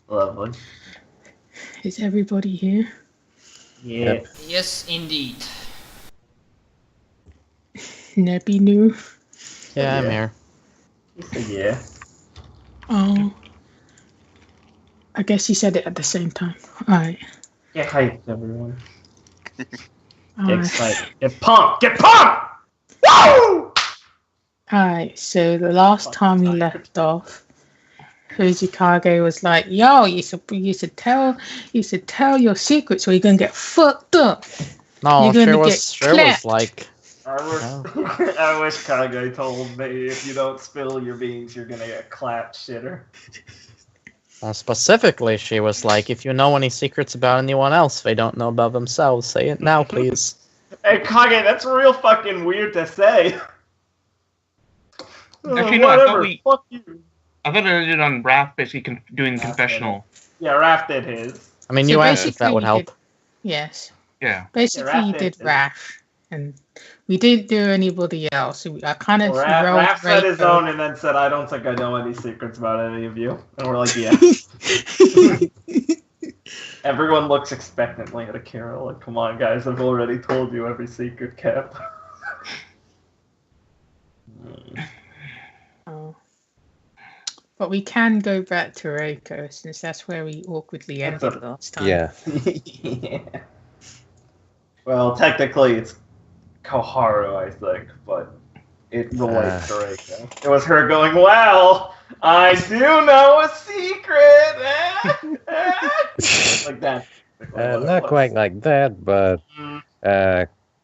Lovely. Is everybody here? Yeah. Yep. Yes, indeed. Nebby new. Yeah, I'm Yeah. here. You said yeah. Oh. I guess you said it at the same time. Alright. Get hyped, everyone. Get Alright. excited. Get pumped. Get pumped! Woo! Alright, so the last time we left off, Fujikage was like, "Yo, you should tell your secrets, or you're gonna get fucked up. No, You're gonna sure get was clapped." like. I wish Kage told me if you don't spill your beans, you're gonna get clapped, shitter. Specifically, she was like, if you know any secrets about anyone else they don't know about themselves, say it now, please. Hey, Kage, that's real fucking weird to say. Actually, no, Whatever, fuck you. I thought I did on Raph basically doing the confessional. Yeah, Raph did his. I mean, So you asked if that basically would you help. did- Yes. Yeah. Basically, Raph you did did Rash, and we didn't do anybody else. I kind of Raph said his Reiko. own and then said, I don't think I know any secrets about any of you. And we're like, yeah. Everyone looks expectantly at Akira, like, come on, guys, I've already told you every secret, Cap. Oh. But we can go back to Reiko, since that's where we awkwardly That's ended last time. Yeah. Yeah. Well, technically it's Koharu, I think, but it relates to Reiko. It was her going, well, I do know a secret! Like that. Not quite like that, but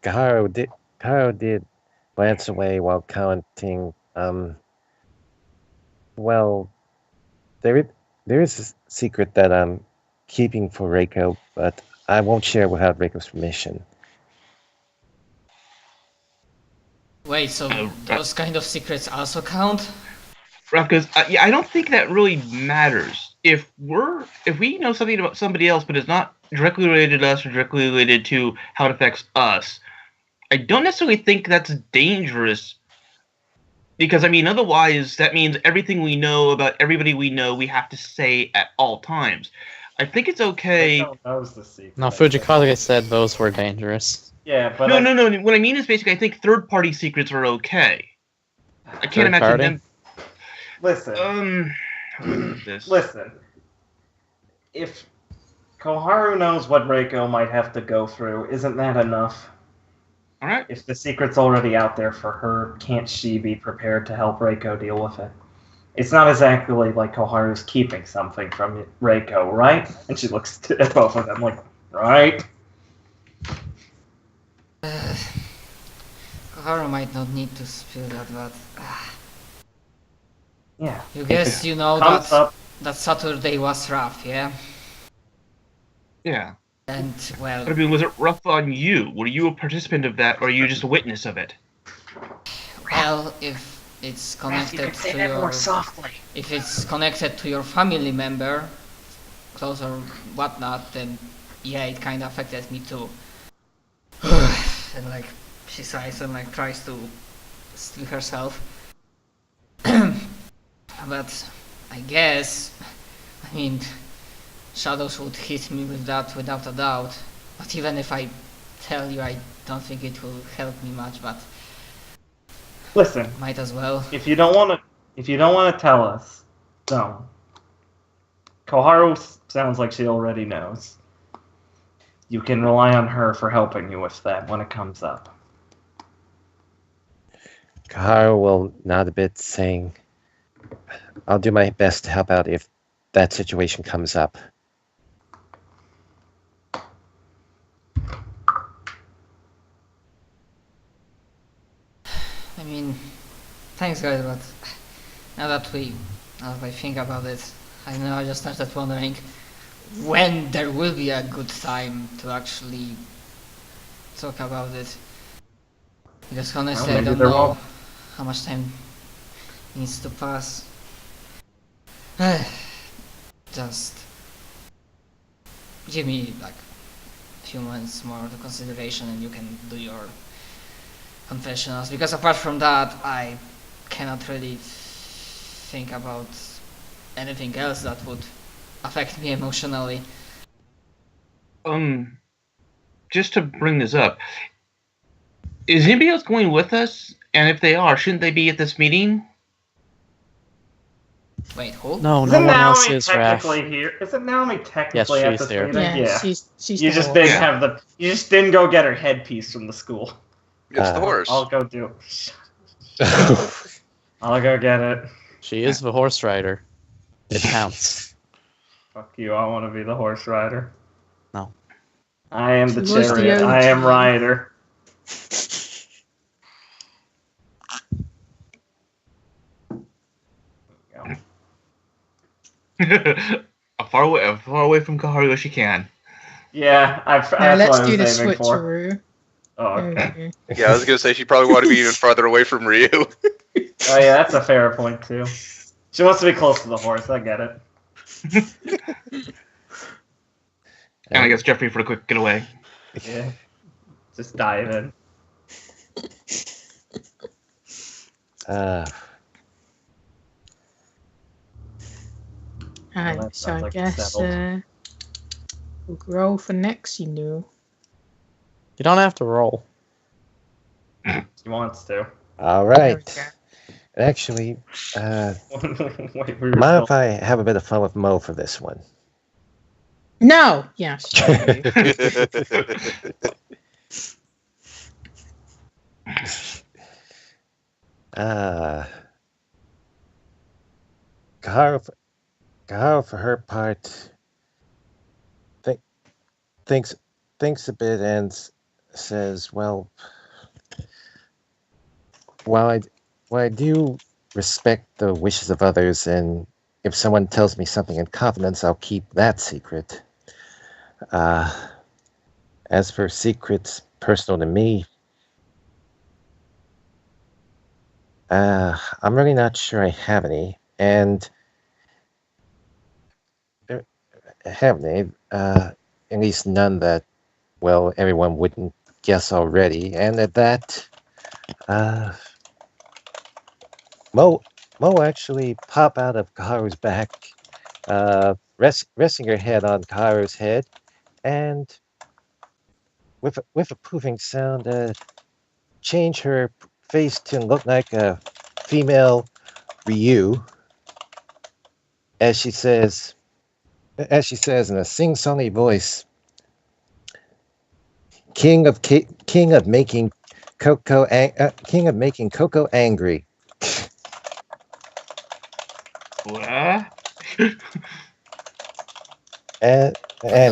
Kaharu did glance away while counting. Well, there is a secret that I'm keeping for Reiko, but I won't share without Reiko's permission. Wait, so those kind of secrets also count? Raph goes, yeah, I don't think that really matters. If we know something about somebody else, but it's not directly related to us or directly related to how it affects us, I don't necessarily think that's dangerous. Because, I mean, otherwise, that means everything we know about everybody we know, we have to say at all times. I think it's okay. Knows the secret. No, Fujikage said those were dangerous. Yeah, but No. What I mean is basically, I think third-party secrets are okay. I can't imagine Third-party? them. Listen. This. Listen. If Koharu knows what Reiko might have to go through, isn't that enough? All right. If the secret's already out there for her, can't she be prepared to help Reiko deal with it? It's not exactly like Koharu's keeping something from Reiko, right? And she looks at both of them like, right? Koharu might not need to spill that, but Yeah. you guess you know Comes up. that Saturday was rough, yeah? Yeah. And, well, But I mean, was it rough on you? Were you a participant of that, or are you just a witness of it? well, if it's connected to your... softly. If it's connected to your family member, close or whatnot, then yeah, it kind of affected me too. And like, she sighs and like tries to still herself. But I guess, I mean, shadows would hit me with that without a doubt. But even if I tell you, I don't think it will help me much, but Listen, might as well. if you don't want to tell us, don't. Koharu sounds like she already knows. You can rely on her for helping you with that when it comes up. Kaharu will nod a bit, saying, I'll do my best to help out if that situation comes up. I mean, thanks guys, but now that I think about it, I know I just started wondering when there will be a good time to actually talk about it. Because honestly, Well, I maybe don't there know won't. how much time needs to pass. Just give me like a few months more to consideration and you can do your confessionals, because apart from that I cannot really think about anything else that would affect me emotionally. Just to bring this up, is anybody else going with us? And if they are, shouldn't they be at this meeting? Wait, who? No, Isn't no one else Naomi is, Raph. technically here? Isn't Naomi technically Yes, at she's this there. meeting? Yeah, she's You the just horse. didn't Yeah. have the. You just didn't go get her headpiece from the school. It's the horse. I'll go do. I'll go get it. She is the horse rider. It counts. Fuck you! I want to be the horse rider. No. I am the She was the chariot. I am OG. rider. Far away from Kaharu as she can. Yeah, that's Now what let's I do the was aiming for. switcheroo. Oh, There we okay. go. Yeah, I was gonna say she probably wanted to be even farther away from Ryu. Oh yeah, that's a fair point too. She wants to be close to the horse. I get it. And I guess Jeffrey for a quick getaway. Yeah. Just dive in. Alright, that so I sounds like guess settled. we'll roll for next, you know. You don't have to roll. She wants to. All There we right. go. Actually, Wait, we were mind if still- I have a bit of fun with Mo for this one? No! Yes. Kaharu, for her part, thinks a bit and says, "Well, while I do respect the wishes of others, and if someone tells me something in confidence, I'll keep that secret. As for secrets personal to me, I'm really not sure I have any, and have any, at least none that, well, everyone wouldn't guess already. And at that, Mo actually pop out of Kaharu's back, resting her head on Kaharu's head, and with a poofing sound, change her face to look like a female Ryu, as she says in a sing-songy voice, King of making Coco angry." What? And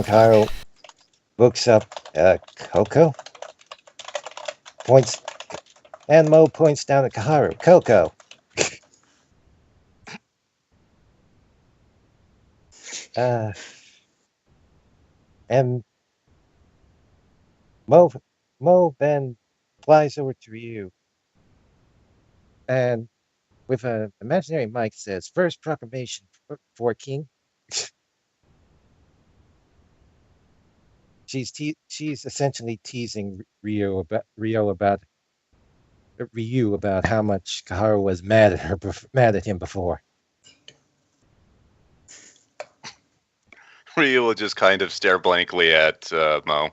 Kyle looks up, Coco? Points, and Mo points down at Kaharu. Coco. And Mo then flies over to Ryu, and with an imaginary mic says, "First proclamation for King." She's essentially teasing Ryu about how much Kaharu was mad at him before. Ryu will just kind of stare blankly at Mo.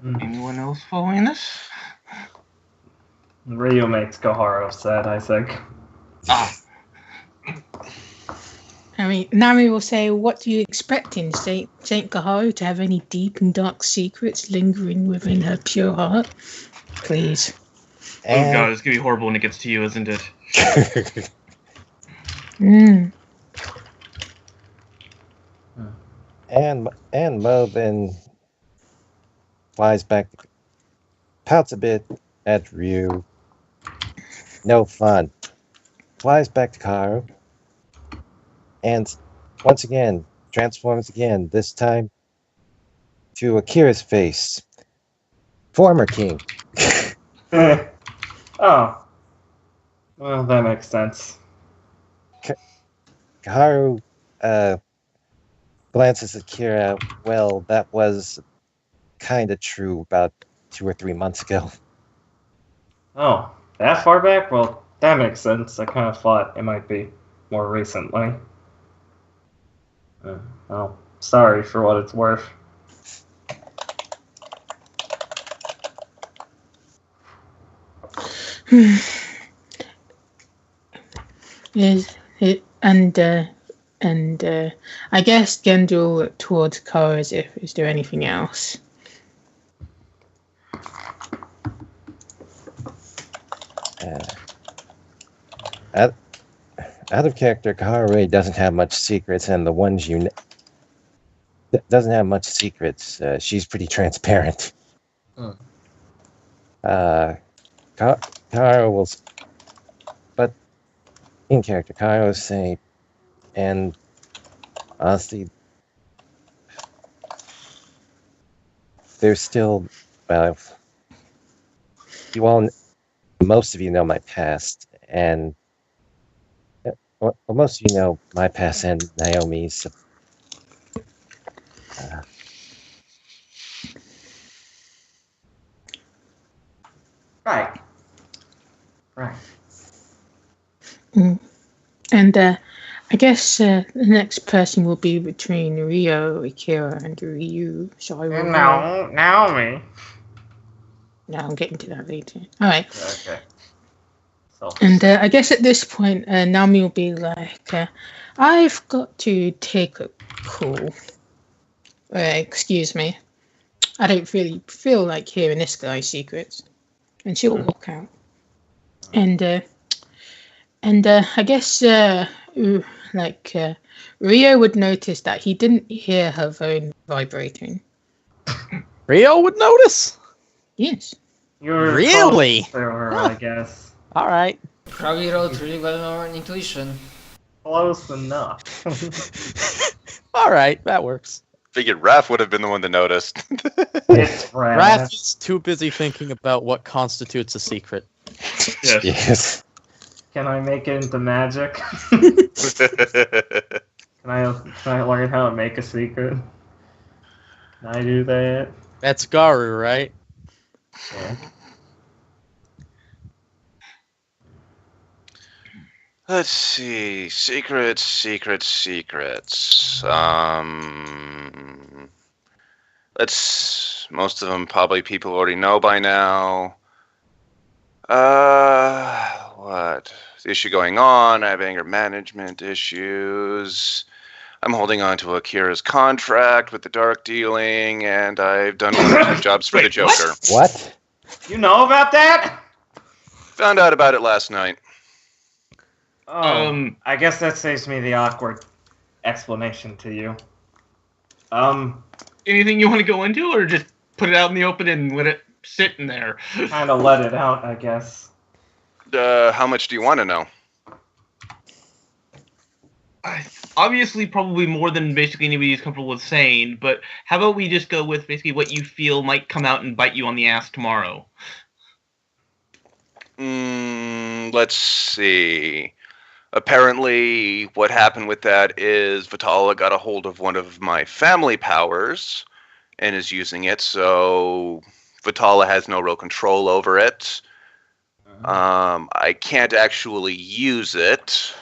Anyone else following this? Ryu makes Koharu upset, I think. I mean, Nami will say, "What do you expect in Saint Kaharu to have any deep and dark secrets lingering within her pure heart? Please." Oh god, it's gonna be horrible when it gets to you, isn't it? And Mo then flies back, pouts a bit at Ryu. No fun. Flies back to Kaharu, and once again transforms again. This time to Akira's face. Former king. Oh. Well, that makes sense. Kaharu glances at Akira. Well, that was kind of true about 2 or 3 months ago. Oh, that far back? Well, that makes sense. I kind of thought it might be more recently. Well, sorry for what it's worth. Is it and I guess Gendry will look towards Kara as if is there anything else? Out of character, Kara really doesn't have much secrets, and the ones doesn't have much secrets. She's pretty transparent. Kara will, but in character, Kara will say, and honestly, there's still, well, most of you know my past, and most of you know my past and Naomi's. Right. And I guess the next person will be between Rio, Akira, and Ryu. So I will. No, Naomi. No, I'm getting to that later. All right. Okay. So. And I guess at this point, Naomi will be like, I've got to take a call. Excuse me. I don't really feel like hearing this guy's secrets. And she'll walk out. And I guess, Rio would notice that he didn't hear her phone vibrating. Rio would notice? Yes. You're really? Close to her, I guess. All right. Probably wrote really well on intuition. Close enough. All right, that works. Figured Raph would have been the one to notice. It's Raph. Raph is too busy thinking about what constitutes a secret. Yes. Can I make it into magic? Can I learn how to make a secret? Can I do that? That's Garu, right? Yeah. Let's see. Secrets. Most of them probably people already know by now. What? Issue going on. I have anger management issues. I'm holding on to Akira's contract with the dark dealing, and I've done 1 or 2 jobs for the Joker. What? You know about that? Found out about it last night. Oh, I guess that saves me the awkward explanation to you. Anything you want to go into, or just put it out in the open and let it sit in there? Kind of let it out, I guess. How much do you want to know? Obviously, probably more than basically anybody's comfortable with saying, but how about we just go with basically what you feel might come out and bite you on the ass tomorrow? Let's see. Apparently, what happened with that is Vitala got a hold of one of my family powers and is using it, so Vitala has no real control over it. I can't actually use it.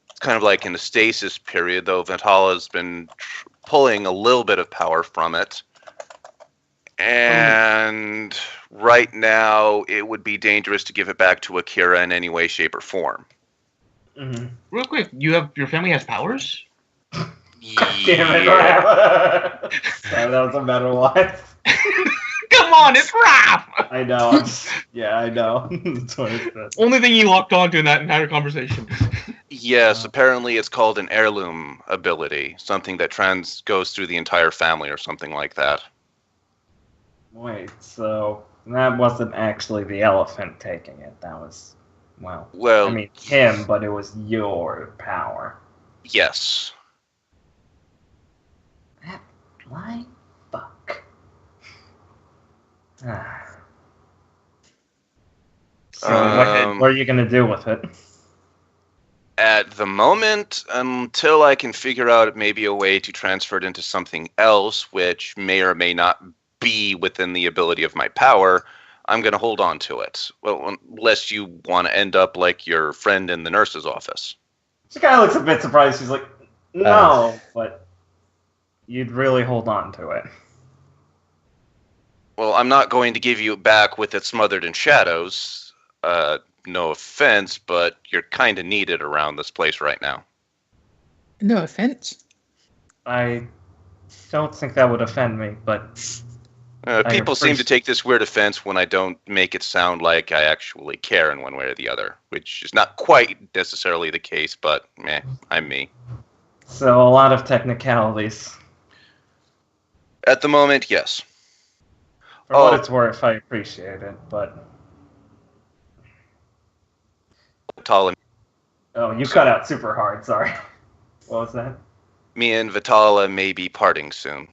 It's kind of like in the stasis period, though Vitala's been pulling a little bit of power from it. And right now, it would be dangerous to give it back to Akira in any way, shape, or form. Mm-hmm. Real quick, your family has powers? Damn it, Raph. Sorry, that was a better one. Come on, it's Raph! I know. I know. That's what it said. Only thing you locked onto in that entire conversation. Yes, apparently it's called an heirloom ability. Something that goes through the entire family or something like that. Wait, so that wasn't actually the elephant taking it. That was, well, I mean him, but it was your power. Yes. Why? Fuck. So what are you gonna do with it? At the moment, until I can figure out maybe a way to transfer it into something else, which may or may not be within the ability of my power, I'm going to hold on to it. Well, unless you want to end up like your friend in the nurse's office. She kind of looks a bit surprised. She's like, no, but you'd really hold on to it. Well, I'm not going to give you back with it smothered in shadows. No offense, but you're kind of needed around this place right now. No offense. I don't think that would offend me, but People seem to take this weird offense when I don't make it sound like I actually care in one way or the other, which is not quite necessarily the case, but I'm me. So a lot of technicalities. At the moment, yes. For what it's worth, I appreciate it, but... Vitala. Oh, you cut out super hard, sorry. What was that? Me and Vitala may be parting soon.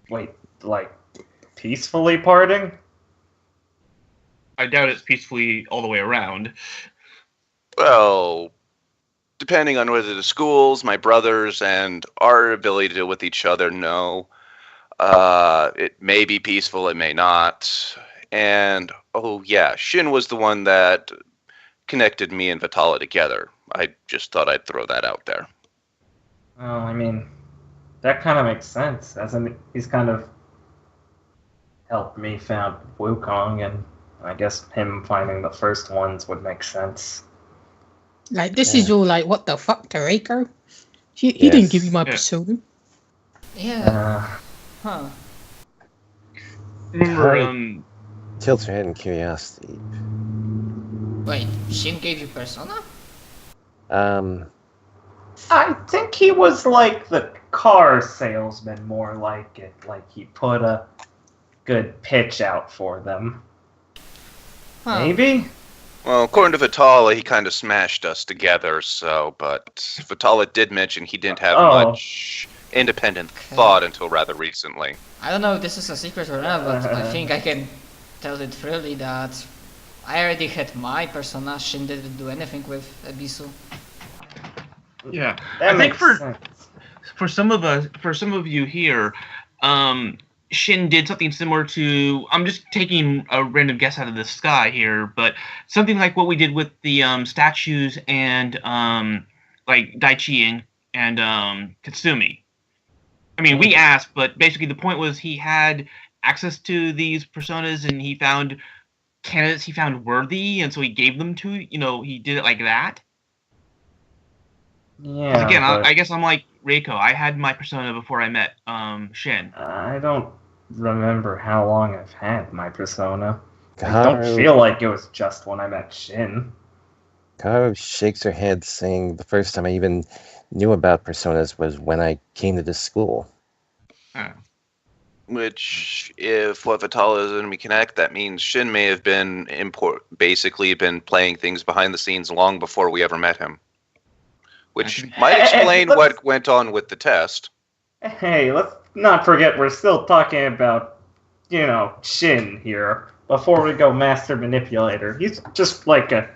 Wait, like, peacefully parting? I doubt it's peacefully all the way around. Well, depending on whether the schools, my brothers, and our ability to deal with each other know, it may be peaceful, it may not. And, oh yeah, Shin was the one that connected me and Vitala together. I just thought I'd throw that out there. Oh, I mean, that kind of makes sense. As in, he's kind of helped me found Wukong, and I guess him finding the first ones would make sense. Like, this is all like, what the fuck, Tareko? He didn't give you my persona. Yeah. Huh. Remember, Tilts her head in curiosity. Wait, Shin gave you persona? I think he was like the car salesman, more like it. Like, he put a good pitch out for them. Huh. Maybe? Well, according to Vitala, he kind of smashed us together, but Vitala did mention he didn't have much independent thought until rather recently. I don't know if this is a secret or not, but I think I can tell it freely that I already had my persona. Shin didn't do anything with Abisu. yeah, That I think makes sense. for some of you here, Shin did something similar to. I'm just taking a random guess out of the sky here, but something like what we did with the statues and like Daichi and Katsumi. I mean, we asked, but basically the point was he had access to these personas, and he found candidates he found worthy, and so he gave them to. He did it like that. Yeah. Again, I guess I'm like Reiko. I had my persona before I met Shin. I don't remember how long I've had my persona. I Karu, don't feel like it was just when I met Shin. Karu shakes her head, saying the first time I even knew about personas was when I came to this school. Which, if what Vitala is going to be connect, that means Shin may have been basically been playing things behind the scenes long before we ever met him. Which might explain what went on with the test. Hey, let's not forget we're still talking about, Shin here. Before we go Master Manipulator. He's just like a...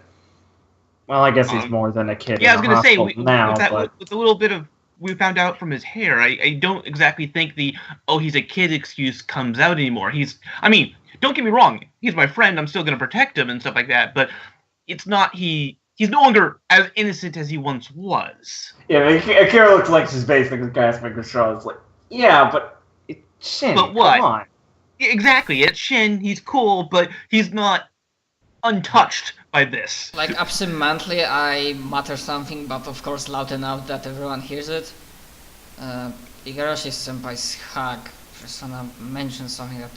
Well, I guess he's more than a kid. Yeah, I was going to say, with a little bit of we found out from his hair, I don't exactly think he's a kid excuse comes out anymore. Don't get me wrong, he's my friend, I'm still going to protect him and stuff like that, but it's not, he's no longer as innocent as he once was. Yeah, Akira looks like she's basically gasping for straws. Like, yeah, but it's Shin, but what? Come on. Exactly, it's Shin, he's cool, but he's not untouched by this. Like, absentmindedly, I mutter something, but of course loud enough that everyone hears it. Igarashi-senpai's hag persona mentioned something that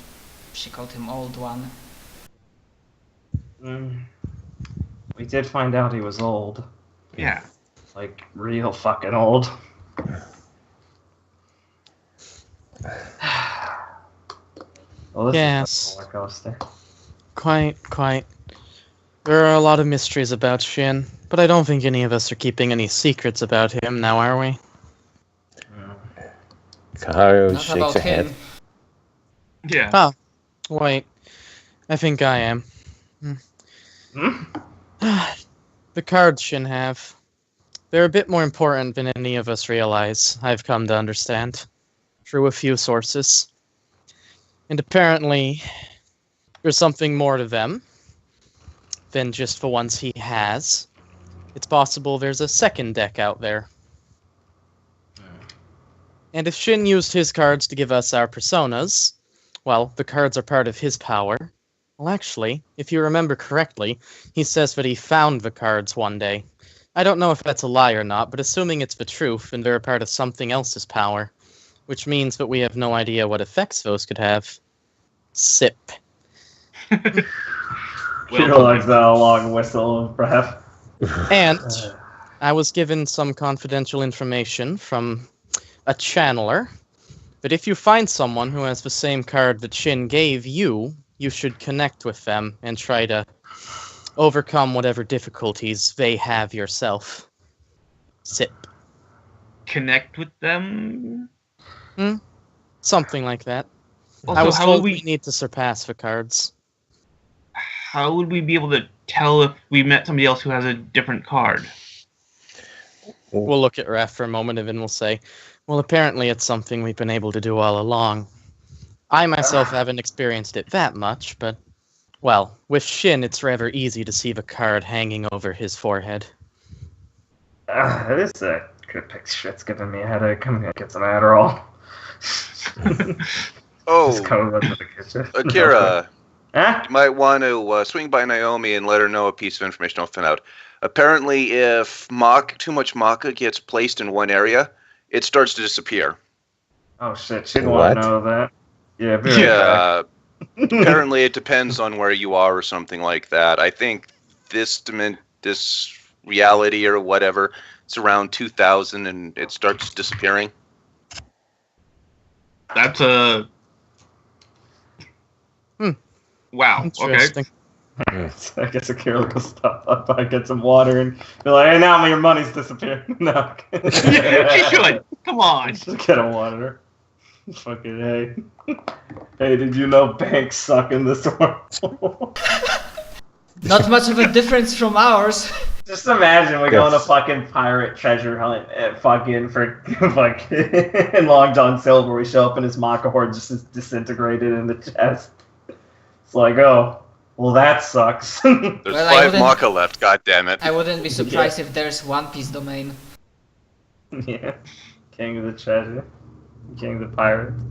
she called him Old One. We did find out he was old. Yeah. Like, real fucking old. Well, this Yes. is a roller coaster. Quite. There are a lot of mysteries about Shin, but I don't think any of us are keeping any secrets about him now, are we? Karu Not shakes about her head. him. Yeah. Oh, wait. I think I am. The cards Shin have. They're a bit more important than any of us realize, I've come to understand. Through a few sources. And apparently, there's something more to them than just the ones he has. It's possible there's a second deck out there. And if Shin used his cards to give us our personas, well, the cards are part of his power. Well, actually, if you remember correctly, he says that he found the cards one day. I don't know if that's a lie or not, but assuming it's the truth, and they're a part of something else's power, which means that we have no idea what effects those could have. Sip. Kira likes that long whistle of breath. And I was given some confidential information from a channeler, but if you find someone who has the same card that Shin gave you, you should connect with them and try to overcome whatever difficulties they have yourself. Sip. Connect with them? Something like that. Also, I was how told would we need to surpass the cards. How would we be able to tell if we met somebody else who has a different card? We'll look at Raph for a moment and then we'll say, well, apparently it's something we've been able to do all along. I myself haven't experienced it that much, but, well, with Shin, it's rather easy to see the card hanging over his forehead. This is a good picture. It's giving me a headache. I'm gonna get some Adderall. Just come over to the kitchen. Akira, Huh? you might want to swing by Naomi and let her know a piece of information I'll find out. Apparently, if too much maca gets placed in one area, it starts to disappear. Oh shit, she didn't want to know that. Yeah, very Yeah. Apparently, it depends on where you are or something like that. I think this reality or whatever, it's around 2000 and it starts disappearing. That's a... Wow, okay. Interesting. I guess Akira will stop up by, get some water, and be like, hey, now your money's disappeared. No. She should. Come on. Just get a water. Fucking hey. Hey, did you know banks suck in this world? Not much of a difference from ours. Just imagine we go on a Yes. fucking pirate treasure hunt and fucking for in Long John Silver. We show up and his maca horde just is disintegrated in the chest. It's like, oh, well that sucks. There's Well, I 5 wouldn't- maca left, god damn it. I wouldn't be surprised if there's One Piece domain. Yeah. King of the treasure. King of the pirates.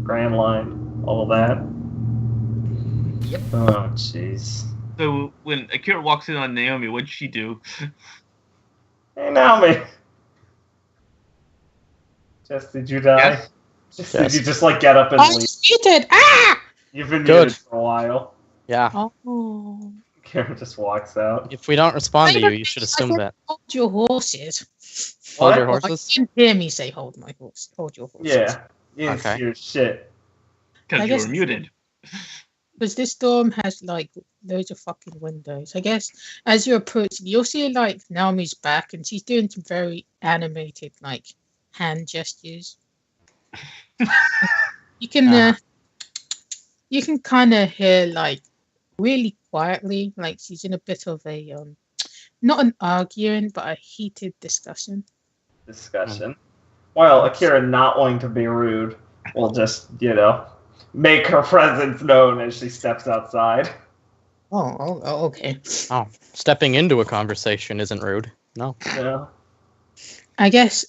Grand Line. All of that. Yep. Oh, jeez. So when Akira walks in on Naomi, what'd she do? Hey, Naomi. Jess, did you die? Yes. Just, Yes. Did you just like get up and I leave? just muted! Ah! You've been Good. muted for a while. Yeah. Oh. Karen just walks out. If we don't respond to you, you should assume that. Hold your horses. Hold What? your I horses? didn't hear me say hold my horse. Hold your horses. Yeah. You didn't Okay. see your shit. Because I you guess- were muted. Because this dorm has like loads of fucking windows. I guess as you approach, you'll see like Naomi's back, and she's doing some very animated like hand gestures. You can kind of hear like really quietly, like she's in a bit of a not an arguing, but a heated discussion. Discussion. Well, Akira, not wanting to be rude, will just, make her presence known as she steps outside. Oh, okay. Oh, stepping into a conversation isn't rude. No. Yeah. I guess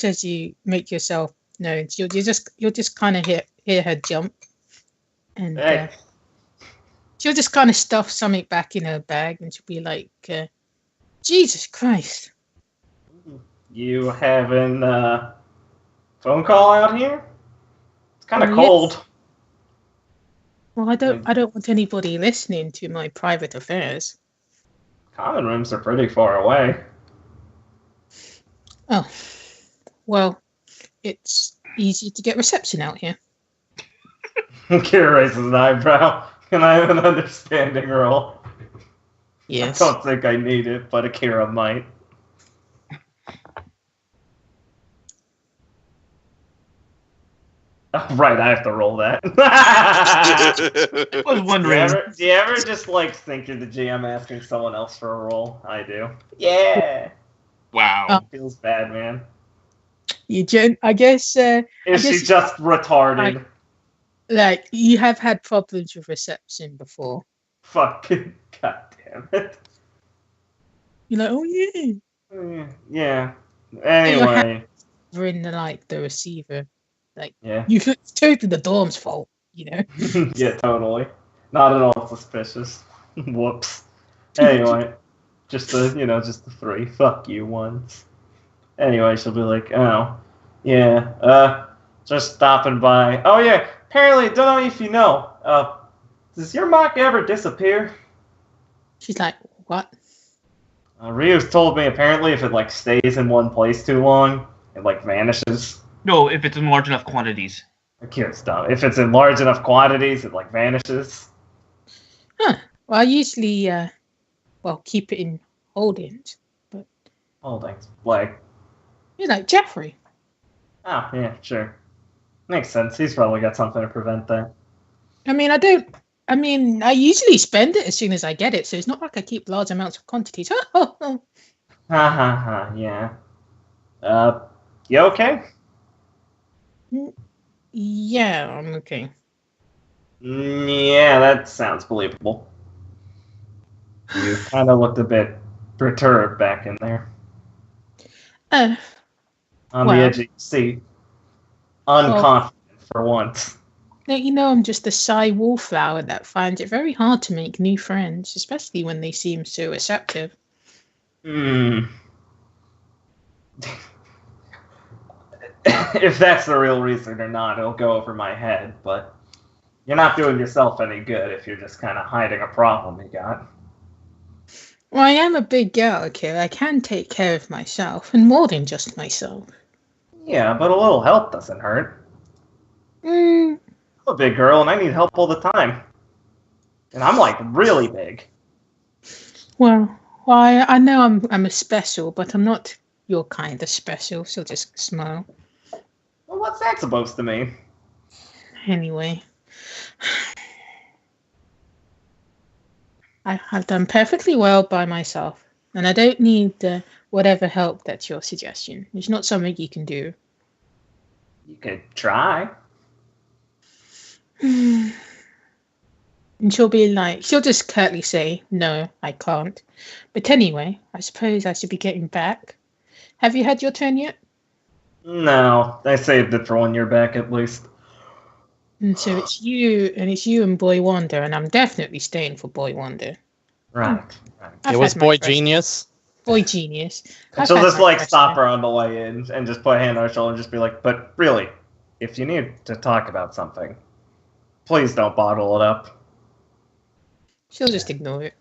as you make yourself known, you'll just kind of hear her jump, and Hey. she'll just kind of stuff something back in her bag, and she'll be like, "Jesus Christ!" You having phone call out here? It's kind of Yes. cold. Well, I don't want anybody listening to my private affairs. Common rooms are pretty far away. Oh, well, it's easy to get reception out here. Akira raises an eyebrow. Can I have an understanding roll? Yes. I don't think I need it, but Akira might. Oh, right, I have to roll that. I was wondering. Do you ever just like think you're the GM asking someone else for a roll? I do. Yeah. Wow. Feels bad, man. I guess. Is she guess- just retarded? Like, you have had problems with reception before. Fucking goddamn it. You're like, oh yeah. Yeah. Your Anyway. We're in the receiver. Like, Yeah. it's totally the dorm's fault, you know? Yeah, totally. Not at all suspicious. Whoops. Anyway, just the three. Fuck you ones. Anyway, she'll be like, oh, yeah, just stopping by. Oh yeah, apparently, don't know if you know, does your mock ever disappear? She's like, what? Ryu's told me apparently if it like stays in one place too long, it like vanishes. No, if it's in large enough quantities. It's dumb. If it's in large enough quantities, it like vanishes. Huh. Well, I usually, keep it in holdings. But Holdings. Like, you're like, Jeffrey. oh, yeah, sure. Makes sense. He's probably got something to prevent that. I usually spend it as soon as I get it, so it's not like I keep large amounts of quantities. Ha ha ha, yeah. You okay? Yeah, I'm okay. Yeah, that sounds believable. You kind of looked a bit perturbed back in there. On the edge of your seat. Unconfident for once. I'm just a shy wallflower that finds it very hard to make new friends, especially when they seem so receptive. If that's the real reason or not, it'll go over my head, but you're not doing yourself any good if you're just kind of hiding a problem you got. Well, I am a big girl, okay? I can take care of myself, and more than just myself. Yeah, but a little help doesn't hurt. I'm a big girl, and I need help all the time. And I'm, like, really big. Well, I know I'm a special, but I'm not your kind of special, so just smile. Well, what's that supposed to mean? Anyway. I have done perfectly well by myself, and I don't need whatever help that's your suggestion. It's not something you can do. You could try. And she'll just curtly say, no, I can't. But anyway, I suppose I should be getting back. Have you had your turn yet? No, I saved it for when you're back at least. And so it's you and Boy Wonder, and I'm definitely staying for Boy Wonder. Right. I've It was had my Boy first- Genius. Boy Genius. And she'll just like stop her on the way in and just put a hand on her shoulder and just be like, but really, if you need to talk about something, please don't bottle it up. She'll just ignore it.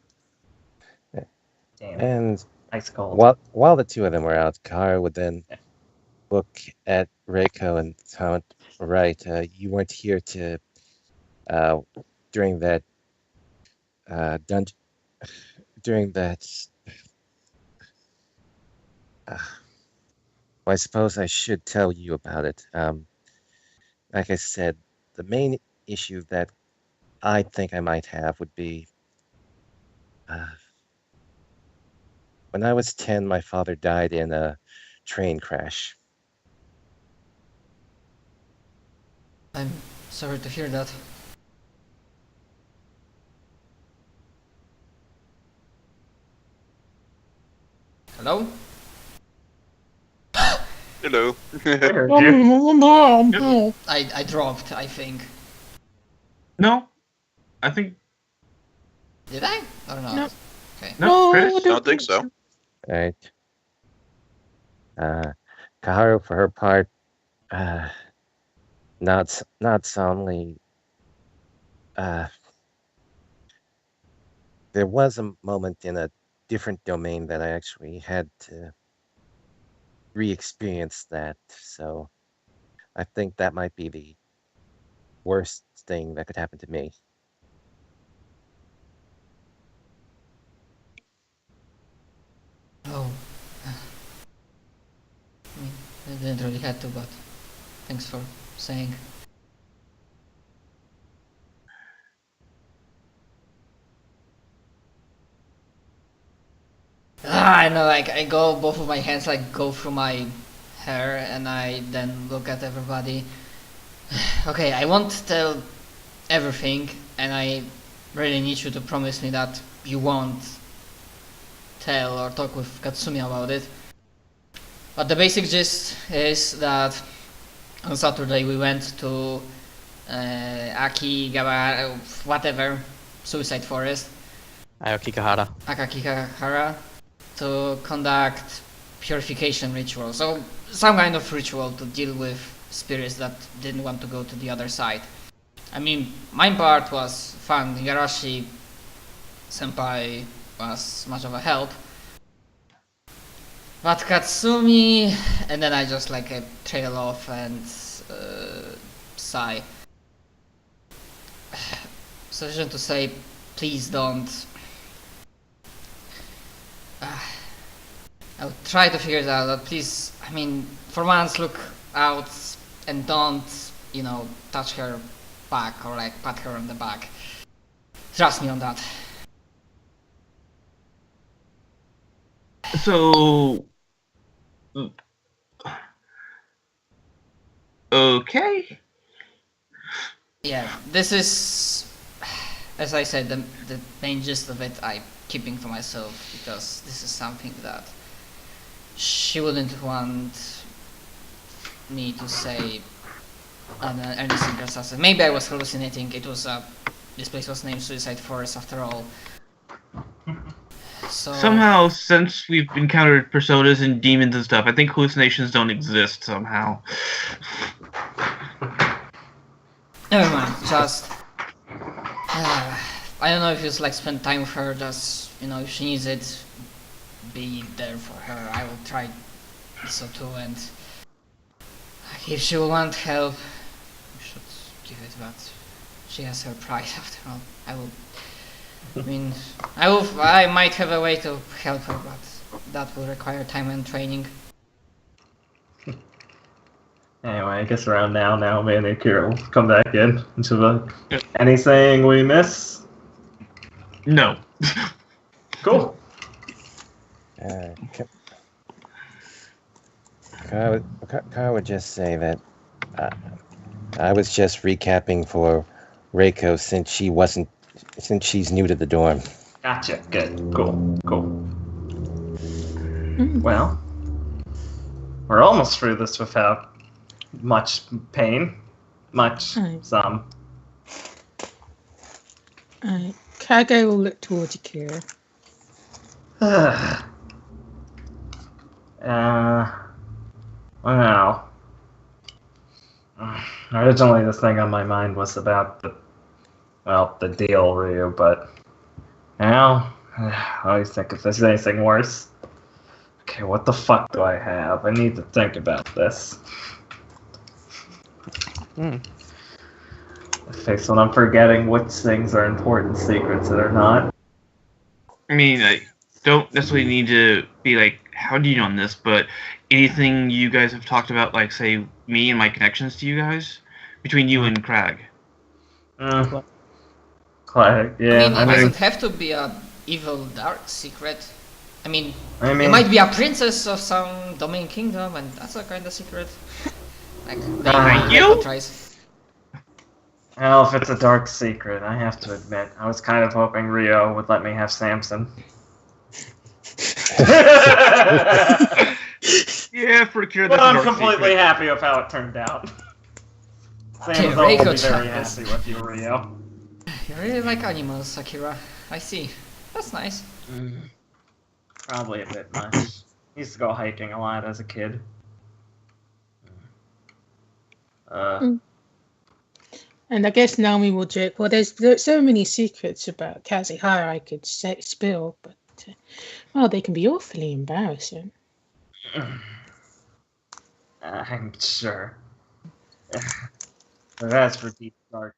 Damn. And Ice cold. while the two of them were out, Kara would then look at Reiko and comment, right, you weren't here to, during that dungeon, well, I suppose I should tell you about it. Like I said, the main issue that I think I might have would be, when I was 10, my father died in a train crash. I'm sorry to hear that. Hello? Hello. I heard you. I dropped, I think. No, I think Did I? Or not? No. Okay. no. No, Chris? I don't think so. Right. Kaharu, for her part, not soundly. There was a moment in a different domain that I actually had to re-experience that, so I think that might be the worst thing that could happen to me. Oh. I mean, I didn't really have to, but thanks for saying. I know, like, I go, both of my hands, like, go through my hair, and I then look at everybody. Okay, I won't tell everything, and I really need you to promise me that you won't tell or talk with Katsumi about it. But the basic gist is that on Saturday we went to Akigahara, whatever, Suicide Forest, Aokigahara. Akakigahara, to conduct purification ritual. So some kind of ritual to deal with spirits that didn't want to go to the other side. I mean, my part was fun. Igarashi senpai was much of a help. But Katsumi, and then I just like trail off and sigh. Sufficient to say, please don't. I'll try to figure it out, but please, I mean, for once look out and don't, you know, touch her back or like pat her on the back. Trust me on that. So, okay. Yeah, this is, as I said, the main gist of it I'm keeping to myself because this is something that she wouldn't want me to say on any single substance. Maybe I was hallucinating. It was this place was named Suicide Forest after all. So Somehow, since we've encountered personas and demons and stuff, I think hallucinations don't exist somehow. never mind. Just I don't know if you like spend time with her. Just if she needs it, be there for her. I will try so too, and if she will want help, we should give it. But she has her pride after all. I might have a way to help her, but that will require time and training. Anyway, I guess around now, Naomi and Akira will come back in. And she'll be like, anything we miss? No. Cool. Kara would just say that I was just recapping for Reiko since she's new to the dorm. Gotcha. Good. Cool. Well, we're almost through this without much pain. Some. Kage will look towards Akira. Well, originally the thing on my mind was about the deal, Ryu, but now I always think if there's anything worse. Okay, what the fuck do I have? I need to think about this. I face when I'm forgetting which things are important secrets that are not. I mean, I don't necessarily need to be like, how do you know this? But anything you guys have talked about, like, say, me and my connections to you guys? Between you and Crag. Clyde, yeah. It doesn't have to be a evil dark secret. I mean, you might be a princess of some domain kingdom, and that's a kind of secret. Like, you? Well, if it's a dark secret, I have to admit, I was kind of hoping Rio would let me have Samson. Yeah, for Akira, But that's a I'm dark completely secret. happy with how it turned out. Samson will be very happy with you, Rio. You really like animals, Akira. I see. That's nice. Probably a bit much. Used to go hiking a lot as a kid. And I guess Naomi will joke, well, there's so many secrets about Kazuhara I could spill, but, well, they can be awfully embarrassing. I'm sure. But as for deep dark